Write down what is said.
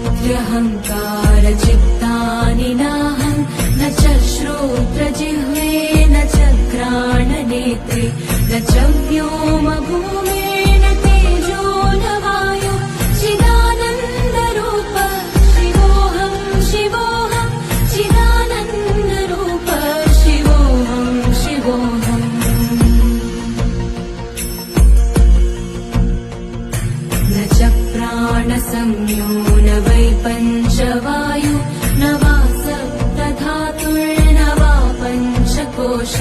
बुद्ध्यहङ्कारचित्तानि नाहं न च श्रोत्रजिह्वे न च घ्राणनेत्रे न च व्योमभूमे न तेजो न वायु चिदानन्दरूप शिवोऽहं शिवोऽहं चिदानन्दरूप शिवोऽहं शिवोऽहम् न च प्राणसंज्ञो न वै पञ्चवायु न वा सप्तधातुर्न वा पञ्चकोश